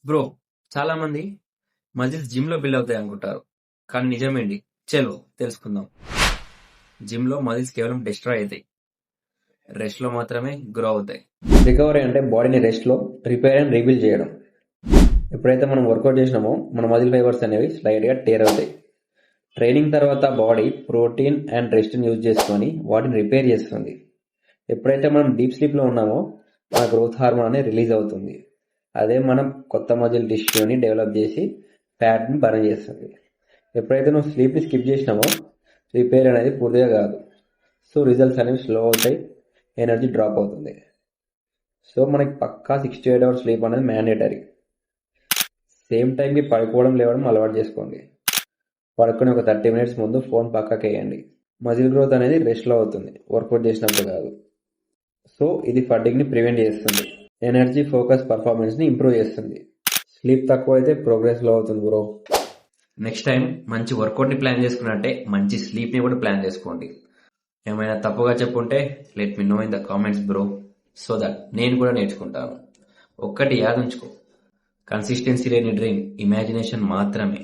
Bro, చాలా మంది muscles gym లో బిల్డ్ అవుతాయి అనుకుంటారు, కానీ నిజమేంటి? చలో తెలుసుకుందాం. జిమ్ లో మజిల్స్ కేవలం డిస్ట్రాయ్ అవుతాయి, రెస్ట్ లో మాత్రమే గ్రో అవుతాయి. రికవరీ అంటే బాడీని రెస్ట్ లో రిపేర్ అండ్ రీబిల్డ్ చేయడం. ఎప్పుడైతే మనం వర్కౌట్ చేసినామో మన మజిల్ ఫైబర్స్ అనేవి స్లైడ్ గా టేర్ అవుతాయి. ట్రైనింగ్ తర్వాత body protein and rest use చేసుకొని వాటిని రిపేర్ చేస్తుంది. ఎప్పుడైతే మనం డీప్ స్లీప్ లో ఉన్నామో మన గ్రోత్ హార్మోన్ అనేది రిలీజ్ అవుతుంది. అదే మనం కొత్త మజిల్ టిష్యూని డెవలప్ చేసి ఫ్యాట్ ని బర్న్ చేస్తుంది. ఎప్పుడైతే నువ్వు స్లీప్ ని స్కిప్ చేసినామో రిపేర్ అనేది పూర్తిగా కాదు. సో రిజల్ట్స్ అనేవి స్లో అవుతాయి, ఎనర్జీ డ్రాప్ అవుతుంది. సో మనకి పక్కా 6 to 8 hours స్లీప్ అనేది మ్యాండేటరీ. సేమ్ టైంకి పడుకోవడం లేవడం అలవాటు చేసుకోండి. పడుకుని ఒక 30 minutes ముందు ఫోన్ పక్కకి వేయండి. మజిల్ గ్రోత్ అనేది రెస్ట్లో అవుతుంది, వర్కౌట్ చేసినప్పుడు కాదు. సో ఇది ఫటిగ్ ని ప్రివెంట్ చేస్తుంది, ఎనర్జీ, ఫోకస్, పర్ఫార్మెన్స్ ని ఇంప్రూవ్ చేస్తుంది. స్లీప్ తక్కువ అయితే ప్రోగ్రెస్ లో అవుతుంది బ్రో. నెక్స్ట్ టైం మంచి వర్కౌట్ ని ప్లాన్ చేసుకున్నట్టే మంచి స్లీప్ ని కూడా ప్లాన్ చేసుకోండి. ఏమైనా తప్పుగా చెప్పుంటే let me know in the comments bro, so that నేను కూడా నేర్చుకుంటాను. ఒక్కటి యాదుంచుకో, కన్సిస్టెన్సీ లేని డ్రీమ్ ఇమాజినేషన్ మాత్రమే.